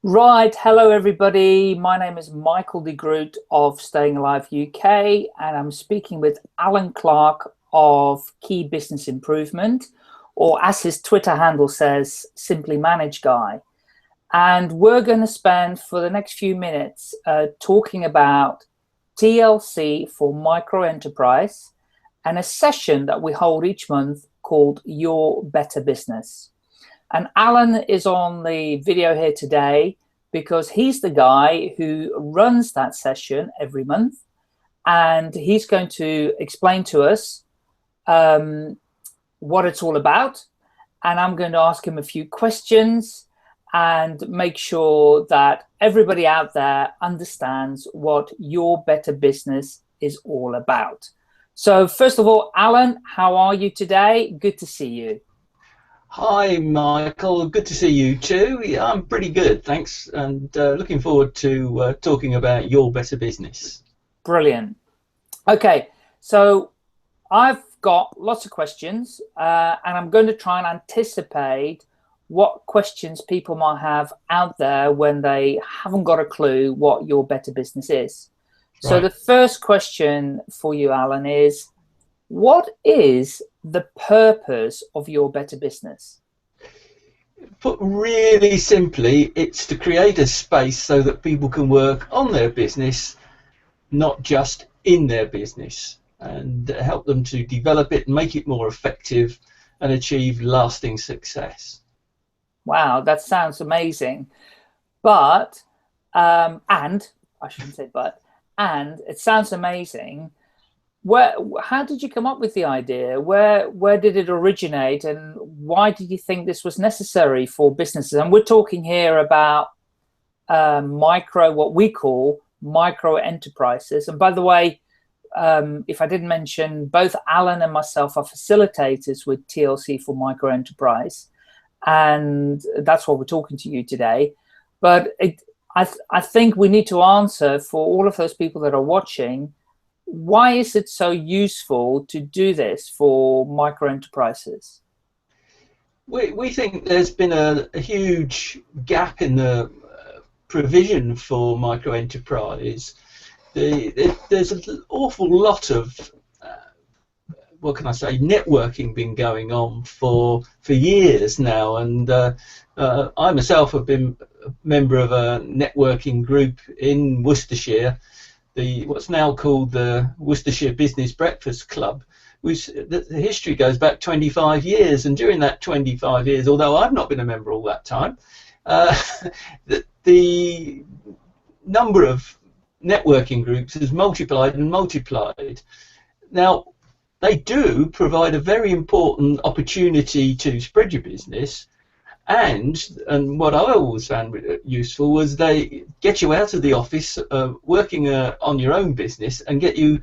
Right, hello everybody. My name is Michael de Groot of Staying Alive UK, and I'm speaking with Alan Clark of Key Business Improvement, or as his Twitter handle says, Simply Manage Guy. And we're going to spend for the next few minutes talking about TLC for micro enterprise and a session that we hold each month called Your Better Business. And Alan is on the video here today because he's the guy who runs that session every month. And he's going to explain to us what it's all about. And I'm going to ask him a few questions and make sure that everybody out there understands what Your Better Business is all about. So first of all, Alan, how are you today? Good to see you. Hi, Michael. Good to see you too. Yeah, I'm pretty good, thanks, and looking forward to talking about your better business. Brilliant. Okay, so I've got lots of questions, and I'm going to try and anticipate what questions people might have out there when they haven't got a clue what your better business is. Right. So the first question for you, Alan, is what is the purpose of your better business? Put really simply, it's to create a space so that people can work on their business, not just in their business, and help them to develop it and make it more effective and achieve lasting success. Wow, that sounds amazing. But, and I shouldn't say but, and it sounds amazing. How did you come up with the idea? Where did it originate, and why did you think this was necessary for businesses? And we're talking here about what we call micro enterprises. And by the way, if I didn't mention, both Alan and myself are facilitators with TLC4Micro enterprise, and that's what we're talking to you today. But I think we need to answer for all of those people that are watching, why is it so useful to do this for micro enterprises? We think there's been a huge gap in the provision for micro enterprise. There's an awful lot of what can I say, networking been going on for years now, and I myself have been a member of a networking group in Worcestershire, what's now called the Worcestershire Business Breakfast Club, which the history goes back 25 years, and during that 25 years, although I've not been a member all that time, the number of networking groups has multiplied and multiplied. Now, they do provide a very important opportunity to spread your business, and what I always found useful was they get you out of the office working on your own business and get you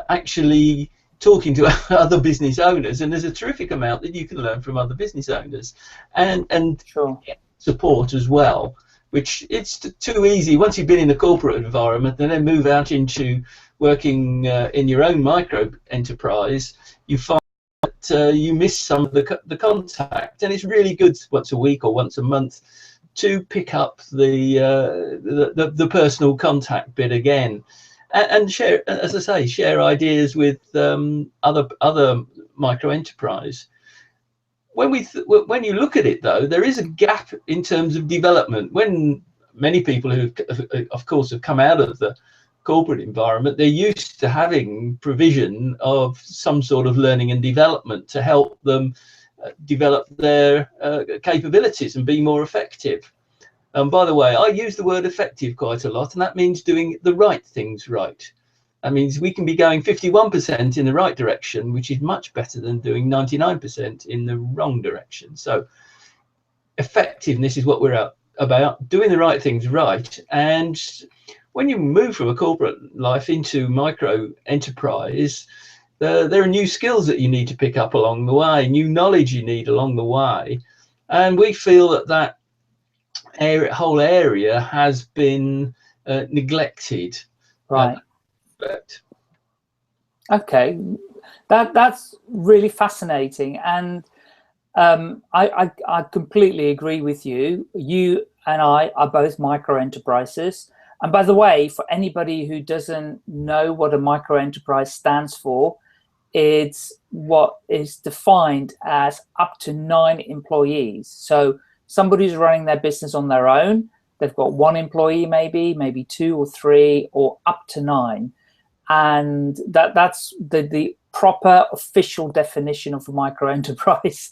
actually talking to other business owners, and there's a terrific amount that you can learn from other business owners and sure. Support as well, which it's too easy once you've been in the corporate environment and then move out into working in your own micro enterprise. You find you miss some of the contact, and it's really good once a week or once a month to pick up the personal contact bit again, and share, as I say, share ideas with other micro enterprise. When you look at it, though, there is a gap in terms of development. When many people who, of course, have come out of the corporate environment, they're used to having provision of some sort of learning and development to help them develop their capabilities and be more effective. And by the way, I use the word effective quite a lot, and that means doing the right things right. That means we can be going 51% in the right direction, which is much better than doing 99% in the wrong direction. So effectiveness is what we're about, doing the right things right. And when you move from a corporate life into micro enterprise, there are new skills that you need to pick up along the way, new knowledge you need along the way. And we feel that whole area has been neglected. Right. Okay, that's really fascinating, and I completely agree with you. You and I are both micro enterprises. And by the way, for anybody who doesn't know what a micro enterprise stands for, it's what is defined as up to 9 employees. So somebody who's running their business on their own, they've got 1 employee, maybe 2 or 3, or up to 9. And that's the proper official definition of a micro enterprise.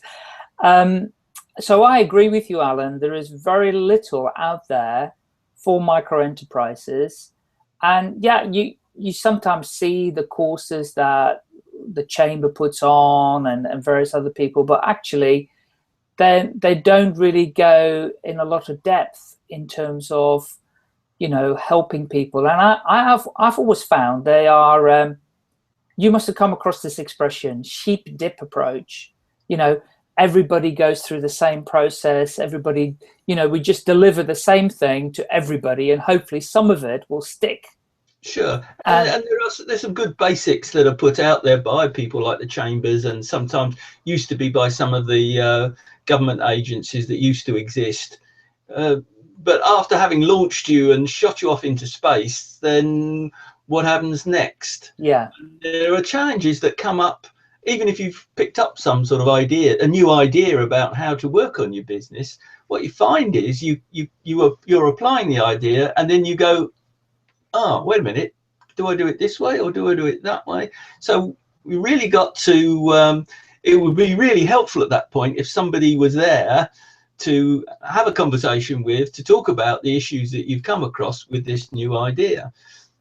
So I agree with you, Alan. There is very little out there for micro enterprises. And yeah, you sometimes see the courses that the chamber puts on and various other people, but actually they don't really go in a lot of depth in terms of, you know, helping people. And I've always found they are, you must have come across this expression, sheep dip approach. You know, everybody goes through the same process. Everybody, you know, we just deliver the same thing to everybody, and hopefully some of it will stick. Sure, and there's some good basics that are put out there by people like the chambers, and sometimes used to be by some of the government agencies that used to exist. But after having launched you and shot you off into space, then what happens next? Yeah, there are challenges that come up, even if you've picked up some sort of idea, a new idea about how to work on your business. What you find is you're applying the idea, and then you go, oh, wait a minute, do I do it this way or do I do it that way? So we really got to, it would be really helpful at that point if somebody was there to have a conversation with, to talk about the issues that you've come across with this new idea.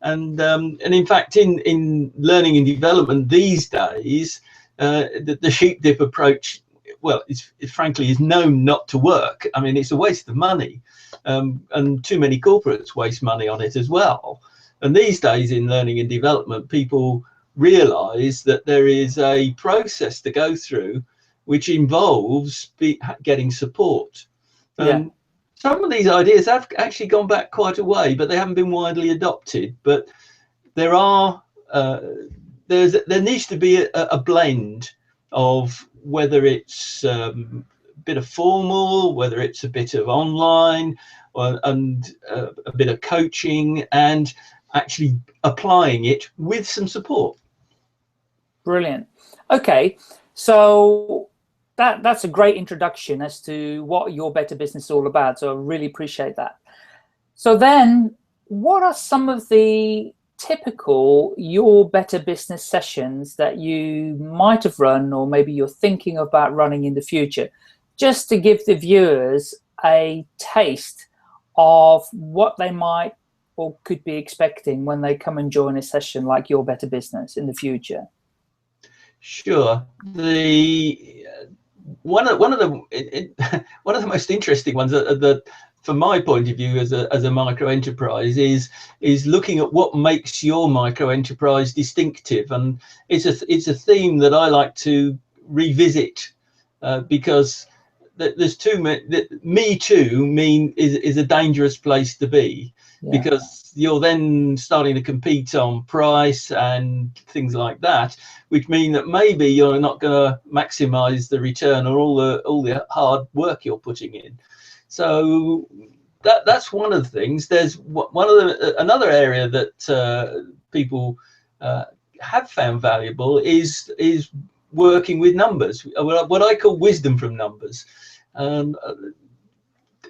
And in fact, in learning and development these days, the sheep dip approach, well, it frankly is known not to work. I mean, it's a waste of money, and too many corporates waste money on it as well. And these days in learning and development, people realize that there is a process to go through which involves getting support. yeah. Some of these ideas have actually gone back quite a way, but they haven't been widely adopted. But there are there needs to be a blend of whether it's a bit of formal, whether it's a bit of online, and a bit of coaching, and actually applying it with some support. Brilliant. Okay, so that's a great introduction as to what Your Better Business is all about. So I really appreciate that. So then, what are some of the typical Your Better Business sessions that you might have run, or maybe you're thinking about running in the future, just to give the viewers a taste of what they might or could be expecting when they come and join a session like Your Better Business in the future? Sure. One of the most interesting ones that from my point of view as a micro enterprise is looking at what makes your micro enterprise distinctive, and it's a theme that I like to revisit, because there's too many. Me too is a dangerous place to be. Yeah. Because you're then starting to compete on price and things like that, which mean that maybe you're not going to maximize the return or all the hard work you're putting in. So that's one of the things. There's another area that people have found valuable is working with numbers, what I call wisdom from numbers.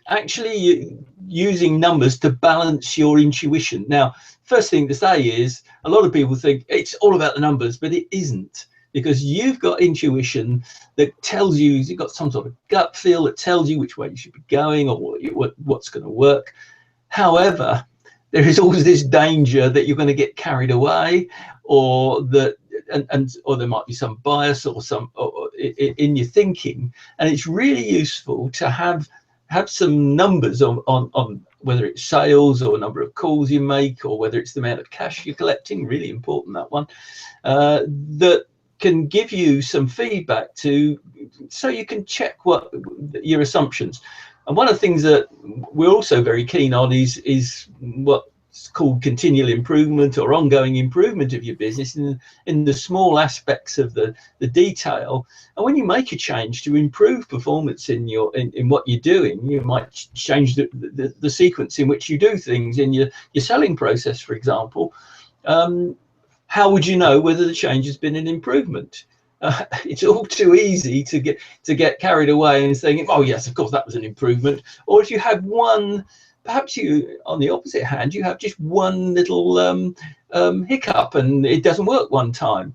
Actually using numbers to balance your intuition. Now, first thing to say is a lot of people think it's all about the numbers, but it isn't, because you've got intuition that tells you, you've got some sort of gut feel that tells you which way you should be going or what's going to work. However, there is always this danger that you're going to get carried away, or that or there might be some bias or in your thinking, and it's really useful to have some numbers on whether it's sales or number of calls you make, or whether it's the amount of cash you're collecting, really important, that one, that can give you some feedback so you can check what your assumptions. And one of the things that we're also very keen on is what it's called continual improvement or ongoing improvement of your business in the small aspects of the detail. And when you make a change to improve performance in what you're doing, you might change the sequence in which you do things in your selling process, for example. How would you know whether the change has been an improvement? It's all too easy to get carried away and saying, oh yes, of course that was an improvement. Or if you have one, perhaps you, on the opposite hand, you have just one little hiccup and it doesn't work one time.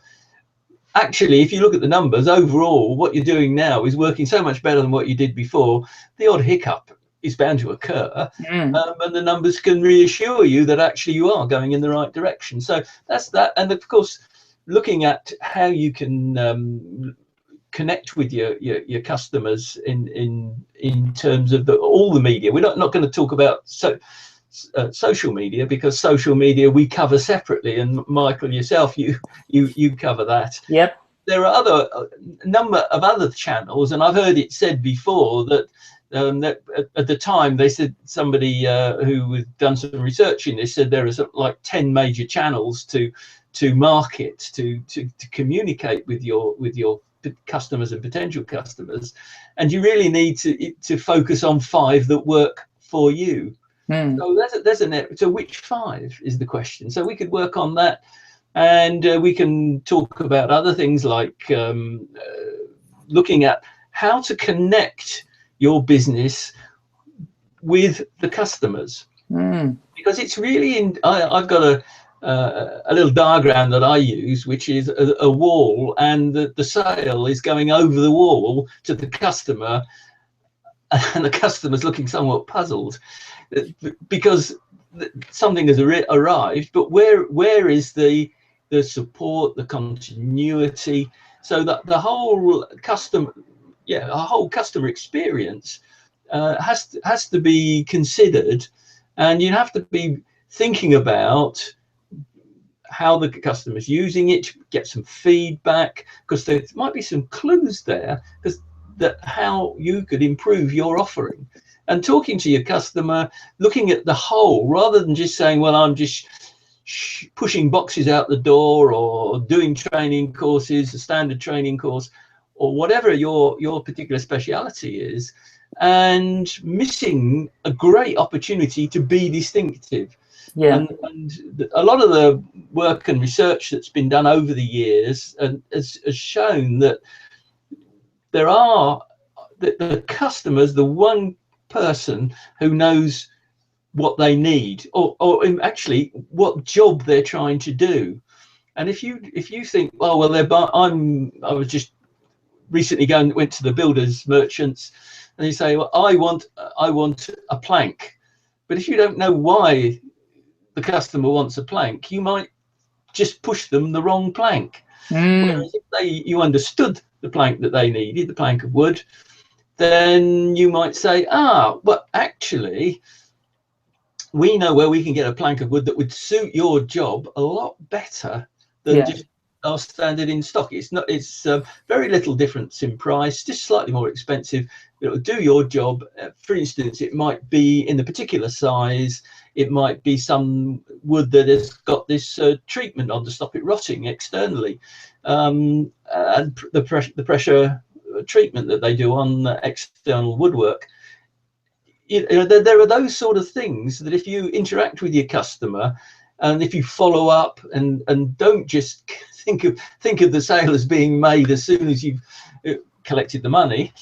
Actually, if you look at the numbers overall, what you're doing now is working so much better than what you did before. The odd hiccup is bound to occur, and the numbers can reassure you that actually you are going in the right direction. So that's that. And of course, looking at how you can connect with your customers in terms of all the media. We're not going to talk about social media, because social media we cover separately, and Michael, yourself, you cover that. Yep. There are a number of other channels, and I've heard it said before that that at the time they said, somebody who had done some research in this said there are like 10 major channels to market, to communicate with your customers and potential customers, and you really need to focus on 5 that work for you. So which 5 is the question. So we could work on that, and we can talk about other things like looking at how to connect your business with the customers, because it's really I've got a little diagram that I use, which is a wall, and the sale is going over the wall to the customer, and the customer's looking somewhat puzzled because something has arrived, but where is the support, the continuity, so that the whole customer experience has to be considered, and you have to be thinking about how the customer's using it, get some feedback, because there might be some clues there that how you could improve your offering. And talking to your customer, looking at the whole, rather than just saying, well, I'm just pushing boxes out the door, or doing training courses, a standard training course, or whatever your particular speciality is, and missing a great opportunity to be distinctive. Yeah. And a lot of the work and research that's been done over the years has shown that there are the customers, the one person who knows what they need, or actually what job they're trying to do. And if you think, oh well, I was just recently went to the builders merchants, and you say, well, I want a plank, but if you don't know why the customer wants a plank, you might just push them the wrong plank. Whereas if you understood the plank that they needed, the plank of wood, then you might say, but actually we know where we can get a plank of wood that would suit your job a lot better than just our standard in stock. It's very little difference in price, just slightly more expensive. It'll do your job. For instance, it might be in the particular size. It might be some wood that has got this treatment on to stop it rotting externally, and the pressure treatment that they do on external woodwork. There are those sort of things that if you interact with your customer, and if you follow up and don't just think of the sale as being made as soon as you've collected the money,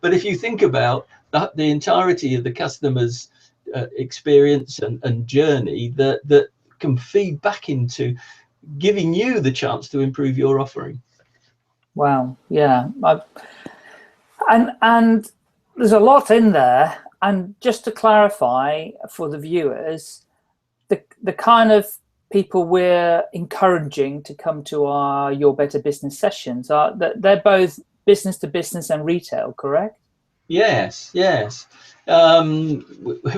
but if you think about the entirety of the customer's experience and journey, that can feed back into giving you the chance to improve your offering. Wow. Yeah. And there's a lot in there. And just to clarify for the viewers, the kind of people we're encouraging to come to our Your Better Business sessions they're both business to business and retail, correct? Yes.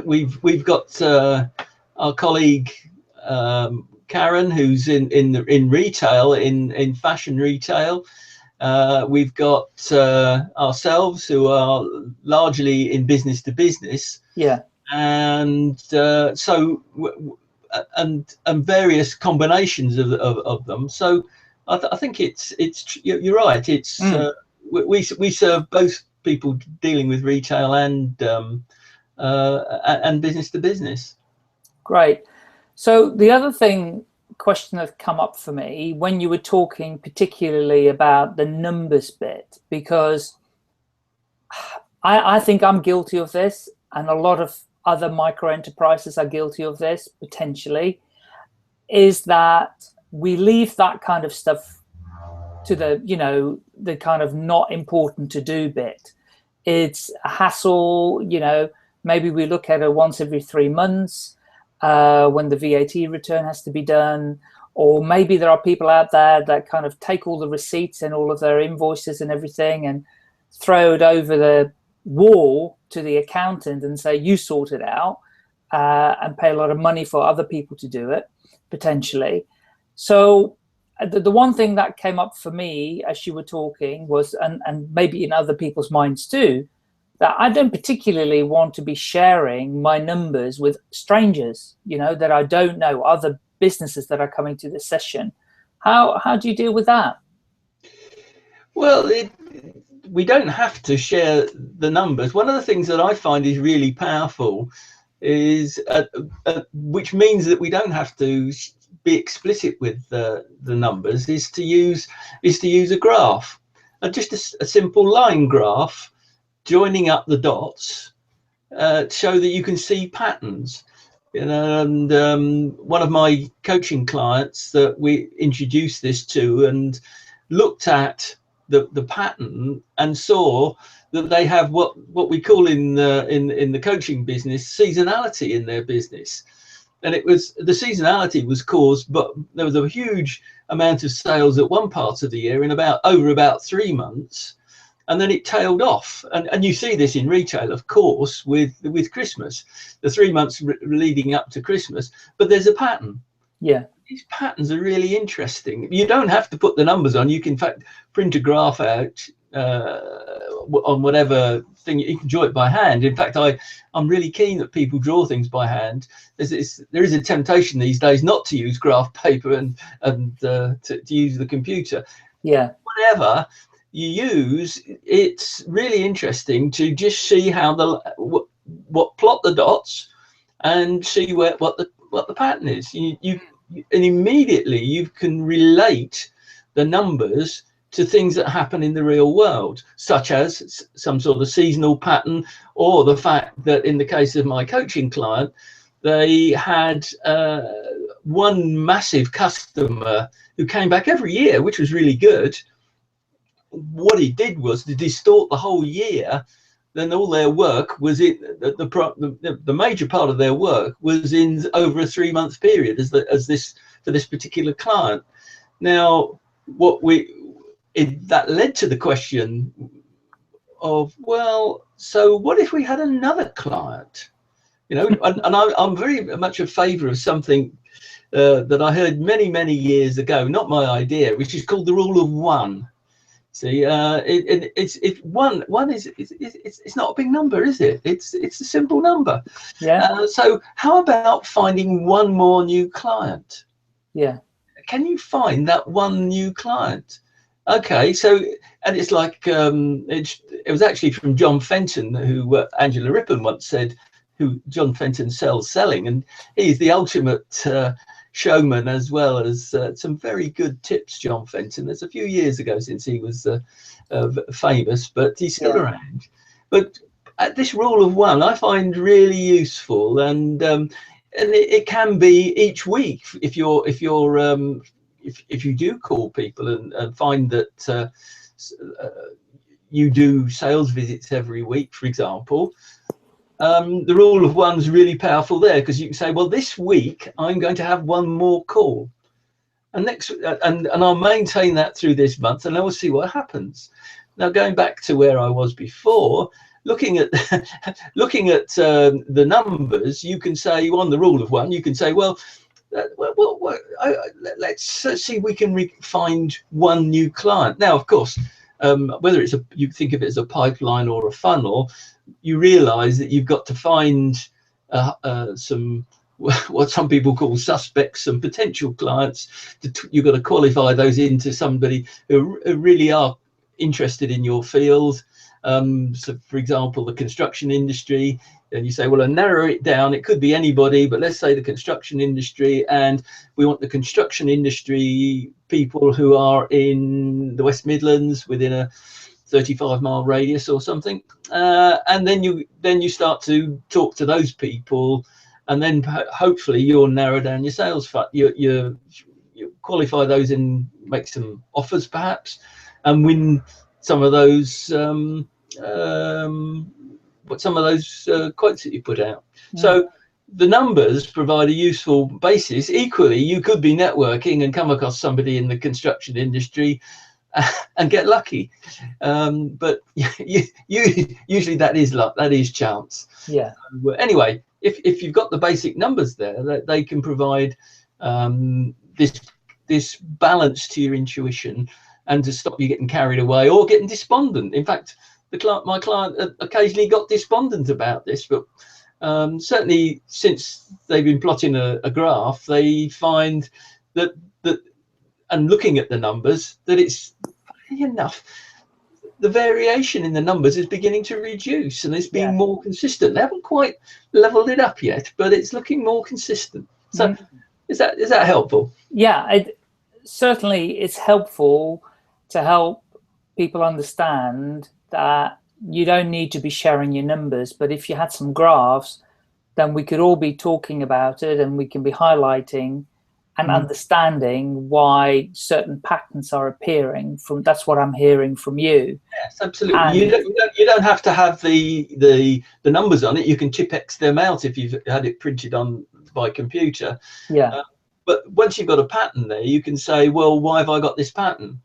We've got our colleague Karen, who's in retail, in fashion retail. We've got ourselves, who are largely in business to business. Yeah. and and various combinations of them. So I think it's you're right. It's we serve both people dealing with retail and business to business. Great. So the other question that come up for me when you were talking particularly about the numbers bit, because I think I'm guilty of this, and a lot of other micro enterprises are guilty of this potentially, is that we leave that kind of stuff to the, you know, the kind of not important to do bit. It's a hassle, you know, maybe we look at it once every 3 months when the VAT return has to be done, or maybe there are people out there that kind of take all the receipts and all of their invoices and everything and throw it over the wall to the accountant and say, you sort it out, and pay a lot of money for other people to do it, potentially. So the one thing that came up for me as you were talking was, and maybe in other people's minds too, that I don't particularly want to be sharing my numbers with strangers, you know, that I don't know, other businesses that are coming to the session. How do you deal with that? Well, we don't have to share the numbers. One of the things that I find is really powerful is, which means that we don't have to be explicit with the numbers, is to use a graph, just a simple line graph, joining up the dots, so that you can see patterns. You know, and one of my coaching clients that we introduced this to and looked at the pattern and saw that they have what we call in the coaching business seasonality in their business. And it was, the seasonality was caused, but there was a huge amount of sales at one part of the year in over about 3 months, and then it tailed off. And you see this in retail, of course, with Christmas, the 3 months leading up to Christmas. But there's a pattern. Yeah. These patterns are really interesting. You don't have to put the numbers on. You can, in fact, print a graph out on whatever thing. You can draw it by hand. In fact, I'm really keen that people draw things by hand. There is a temptation these days not to use graph paper and to use the computer. Yeah. Whatever you use, it's really interesting to just see how what plot the dots and see what the pattern is. And immediately you can relate the numbers to things that happen in the real world, such as some sort of seasonal pattern, or the fact that in the case of my coaching client, they had one massive customer who came back every year, which was really good. What he did was to distort the whole year. Then all their work was the major part of their work was in over a 3 month period for this particular client. Now, that led to the question of, well, so what if we had another client? You know, and I'm very much a favour of something that I heard many years ago, not my idea, which is called the rule of one. See, it's not a big number, is it? It's a simple number. Yeah. So how about finding one more new client? Yeah. Can you find that one new client? Okay, so, and it's like it was actually from John Fenton, who Angela Rippon once said, who John Fenton sells selling, and he's the ultimate showman, as well as some very good tips. John Fenton, there's a few years ago since he was famous, but he's still around. But this rule of one I find really useful, and it can be each week if you do call people and find that you do sales visits every week, for example. The rule of one's really powerful there, because you can say, well, this week I'm going to have one more call, and I'll maintain that through this month, and I will see what happens. Now, going back to where I was before, looking at the numbers, you can say, on the rule of one, you can say, well, let's see if we can find one new client. Now, of course, whether you think of it as a pipeline or a funnel, you realize that you've got to find some what some people call suspects, some potential clients. You've got to qualify those into somebody who really are interested in your field. So for example, the construction industry, and you say, well, I narrow it down, it could be anybody, but let's say the construction industry, and we want the construction industry people who are in the West Midlands within a 35-mile radius or something, and then you start to talk to those people, and then hopefully you'll narrow down your sales. You qualify those and make some offers perhaps, and win some of those quotes that you put out. So the numbers provide a useful basis. Equally, you could be networking and come across somebody in the construction industry and get lucky, but usually that is luck, that is chance. Yeah. Anyway, if you've got the basic numbers there, they can provide this balance to your intuition and to stop you getting carried away or getting despondent. In fact, my client occasionally got despondent about this, but certainly since they've been plotting a graph, they find that and looking at the numbers, that it's funny enough, the variation in the numbers is beginning to reduce, and it's being more consistent. They haven't quite leveled it up yet, but it's looking more consistent. So is that helpful? Yeah, certainly it's helpful to help people understand that you don't need to be sharing your numbers, but if you had some graphs, then we could all be talking about it, and we can be highlighting and understanding why certain patterns are appearing. That's what I'm hearing from you. Yes, absolutely. And you don't have to have the numbers on it. You can Chipex them out if you've had it printed on by computer. Yeah. But once you've got a pattern there, you can say, well, why have I got this pattern?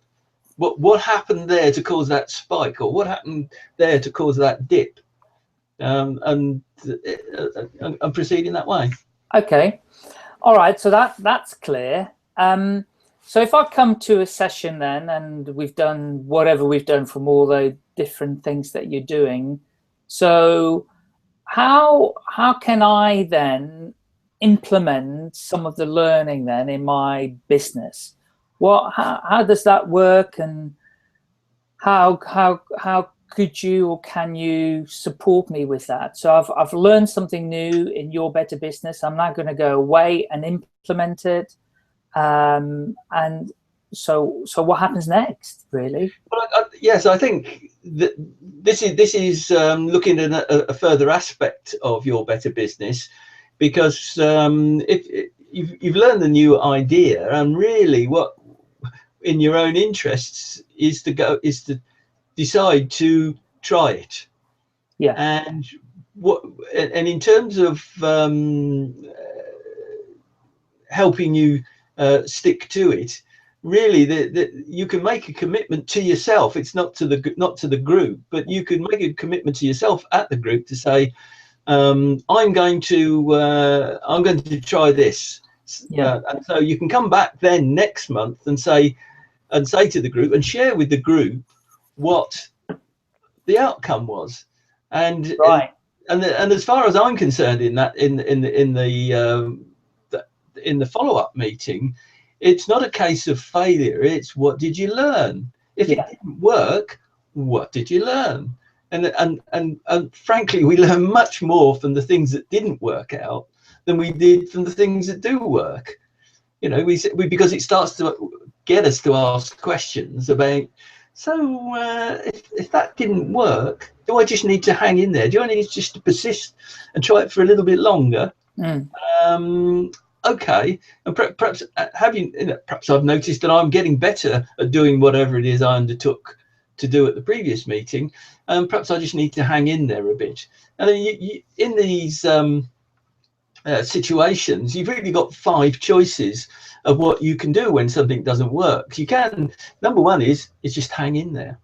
What happened there to cause that spike, or what happened there to cause that dip? And I'm proceeding that way. Okay. All right, so that's clear. So if I come to a session then, and we've done whatever we've done from all the different things that you're doing, so how can I then implement some of the learning then in my business? How does that work, and how could you or can you support me with that? So I've learned something new in Your Better Business. I'm now going to go away and implement it. And so what happens next, really? Well, yes, I think that this is looking at a further aspect of Your Better Business, because if you've learned the new idea, and really what in your own interests is to decide to try it. Yeah. And in terms of helping you stick to it, really you can make a commitment to yourself. It's not to the group, but you can make a commitment to yourself at the group to say, I'm going to try this. Yeah. And so you can come back then next month and say to the group and share with the group what the outcome was. And right. And as far as I'm concerned, in the follow-up meeting, it's not a case of failure. It's what did you learn? If it didn't work, what did you learn? And frankly, we learn much more from the things that didn't work out than we did from the things that do work. You know, because it starts to get us to ask questions about, so if that didn't work, do I just need to hang in there? Do I need just to persist and try it for a little bit longer? Okay, and perhaps perhaps I've noticed that I'm getting better at doing whatever it is I undertook to do at the previous meeting, and perhaps I just need to hang in there a bit. And then in these situations, you've really got 5 choices of what you can do when something doesn't work. You can, number one is just hang in there,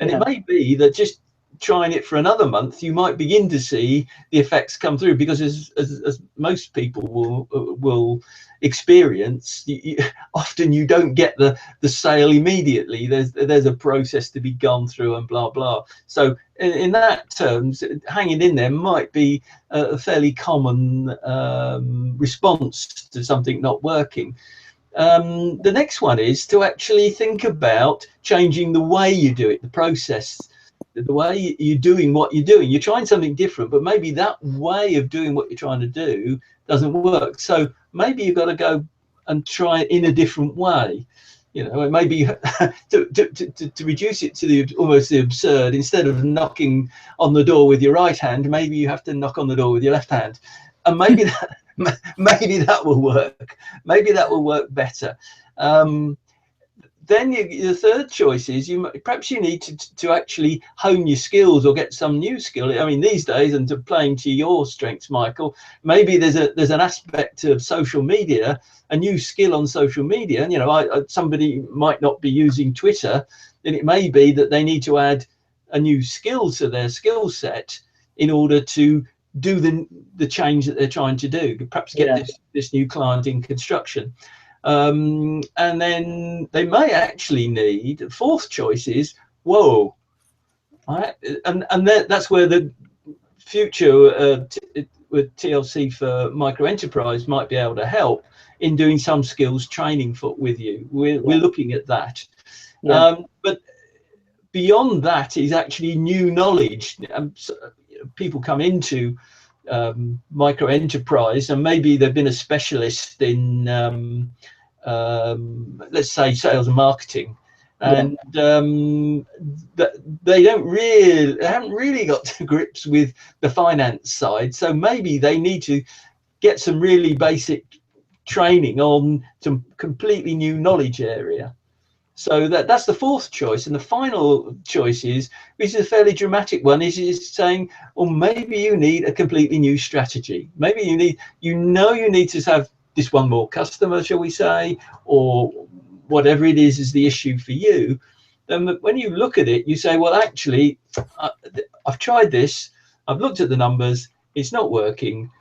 and it may be that just trying it for another month, you might begin to see the effects come through, because as most people will experience, often you don't get the sale immediately. There's a process to be gone through and blah blah. So in that terms, hanging in there might be a fairly common response to something not working. The next one is to actually think about changing the way you do it, the process, the way you're doing what you're doing. You're trying something different, but maybe that way of doing what you're trying to do doesn't work. So maybe you've got to go and try it in a different way. You know, maybe to reduce it to the almost the absurd, instead of knocking on the door with your right hand, maybe you have to knock on the door with your left hand, and maybe that maybe that will work. Maybe that will work better. Then the third choice is perhaps you need to actually hone your skills or get some new skill. I mean, these days, and to playing to your strengths, Michael, maybe there's an aspect of social media, a new skill on social media. And, you know, somebody might not be using Twitter, and it may be that they need to add a new skill to their skill set in order to do the change that they're trying to do, perhaps get this new client in construction. And then they may actually need, fourth choice is, whoa, right? And that's where the future with TLC for micro enterprise might be able to help in doing some skills training with you. We're looking at that. But beyond that is actually new knowledge. So people come into micro enterprise, and maybe they've been a specialist in let's say sales and marketing, and they haven't really got to grips with the finance side. So maybe they need to get some really basic training on some completely new knowledge area. So that's the fourth choice. And the final choice is, which is a fairly dramatic one, is saying, well, maybe you need a completely new strategy. Maybe you need to have this one more customer, shall we say, or whatever it is the issue for you. Then when you look at it, you say, well, actually, I've tried this. I've looked at the numbers. It's not working.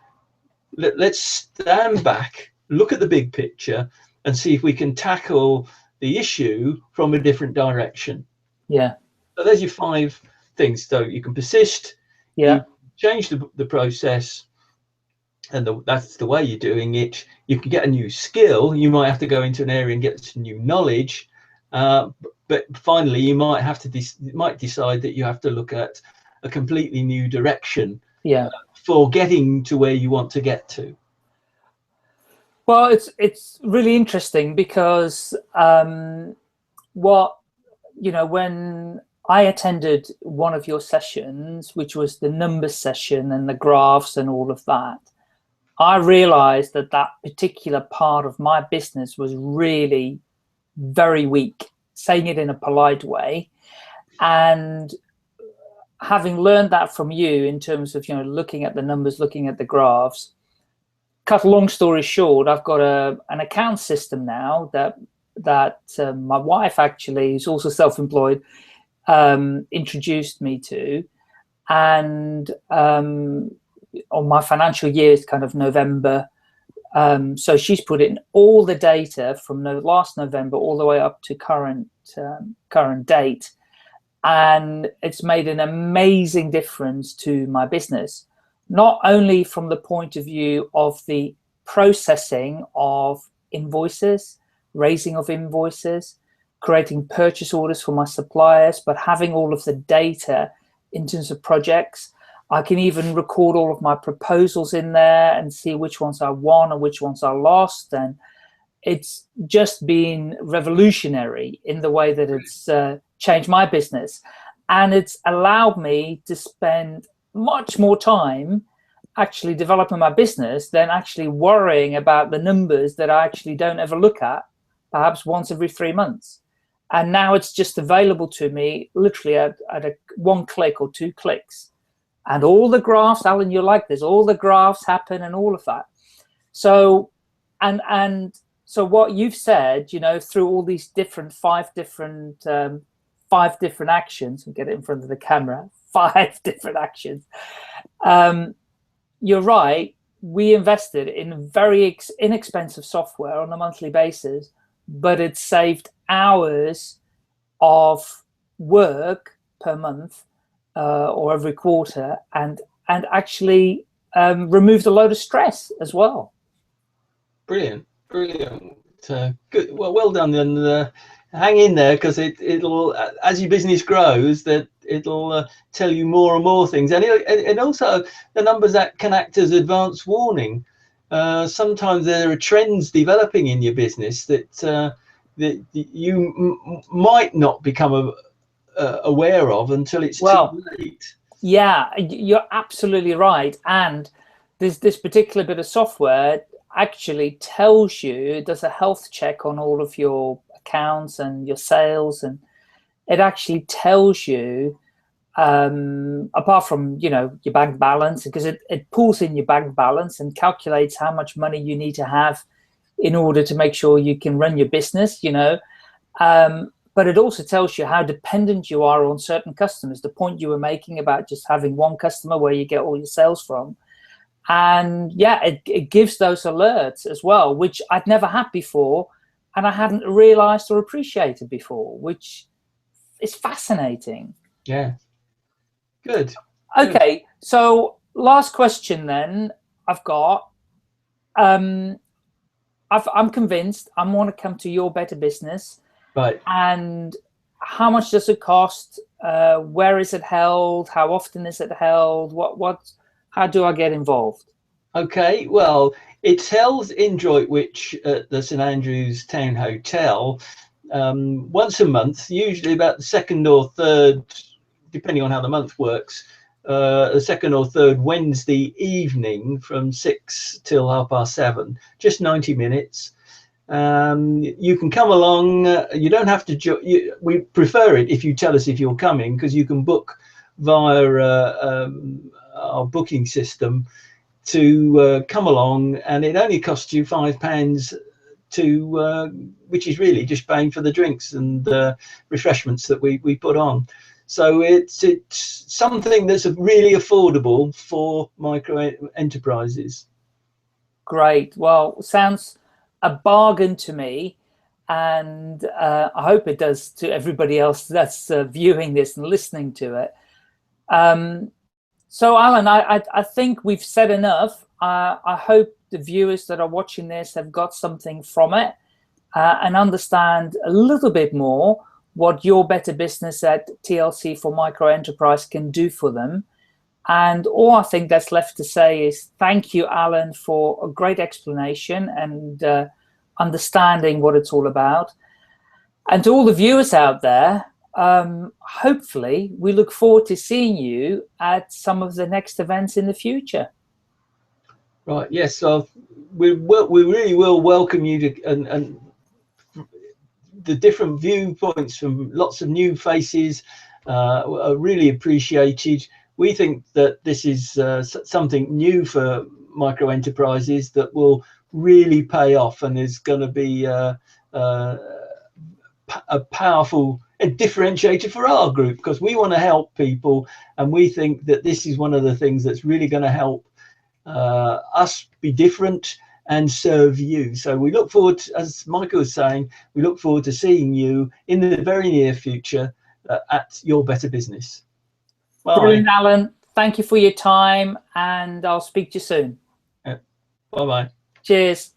Let's stand back, look at the big picture, and see if we can tackle the issue from a different direction. So there's your 5 things. So you can persist, you change the process, and that's the way you're doing it. You can get a new skill. You might have to go into an area and get some new knowledge, but finally you might have to decide that you have to look at a completely new direction for getting to where you want to get to. Well, it's really interesting, because when I attended one of your sessions, which was the numbers session and the graphs and all of that, I realized that particular part of my business was really very weak, saying it in a polite way. And having learned that from you in terms of, looking at the numbers, looking at the graphs, cut a long story short, I've got an account system now that my wife, actually, who's also self-employed, introduced me to. And on my financial year is kind of November. So she's put in all the data from last November all the way up to current date. And it's made an amazing difference to my business, not only from the point of view of the processing of invoices, raising of invoices, creating purchase orders for my suppliers, but having all of the data in terms of projects. I can even record all of my proposals in there and see which ones I won and which ones I lost. And it's just been revolutionary in the way that it's changed my business. And it's allowed me to spend much more time actually developing my business than actually worrying about the numbers that I actually don't ever look at, perhaps once every 3 months. And now it's just available to me literally at one click or 2 clicks. And all the graphs, Alan, you're like this, all the graphs happen and all of that. So, and so what you've said, through all these five different actions, and get it in front of the camera, 5 different actions. You're right. We invested in very inexpensive software on a monthly basis, but it saved hours of work per month or every quarter, and actually removed a load of stress as well. Brilliant, brilliant. Good. Well done, and hang in there, because it'll, as your business grows, that it'll tell you more and more things, and also the numbers that can act as advance warning. Sometimes there are trends developing in your business that you might not become aware of until it's too late. Yeah, you're absolutely right. And this particular bit of software actually tells you, does a health check on all of your accounts and your sales, and it actually tells you, apart from, you know, your bank balance, because it pulls in your bank balance and calculates how much money you need to have in order to make sure you can run your business, you know. But it also tells you how dependent you are on certain customers, the point you were making about just having one customer where you get all your sales from. And yeah, it gives those alerts as well, which I'd never had before, and I hadn't realized or appreciated before, which is fascinating. Yeah. Good. Okay, so last question then I've got. I'm convinced I want to come to Your Better Business. Right. And how much does it cost? Where is it held? How often is it held? How do I get involved? Okay, well, it's held in Droitwich at the St Andrews Town Hotel once a month, usually about the second or third, depending on how the month works, the second or third Wednesday evening from 6 till 7:30, just 90 minutes. You can come along. You don't have to. We prefer it if you tell us if you're coming, because you can book via our booking system to come along, and it only costs you £5 which is really just paying for the drinks and refreshments that we put on. So it's something that's really affordable for micro enterprises. Great. Well, sounds a bargain to me, and I hope it does to everybody else that's viewing this and listening to it. So Alan, I think we've said enough. I hope the viewers that are watching this have got something from it and understand a little bit more what Your Better Business at TLC4Micro Enterprise can do for them. And all I think that's left to say is thank you, Alan, for a great explanation and understanding what it's all about. And to all the viewers out there, hopefully we look forward to seeing you at some of the next events in the future. Right. Yes. So we really will welcome you to and the different viewpoints from lots of new faces are really appreciated. We think that this is something new for micro enterprises that will really pay off, and is going to be a powerful differentiator for our group, because we want to help people, and we think that this is one of the things that's really going to help us be different and serve you. So we look forward to, as Michael was saying, we look forward to seeing you in the very near future at Your Better Business. Bye. Brilliant, Alan. Thank you for your time, and I'll speak to you soon. Yeah. Bye-bye. Cheers.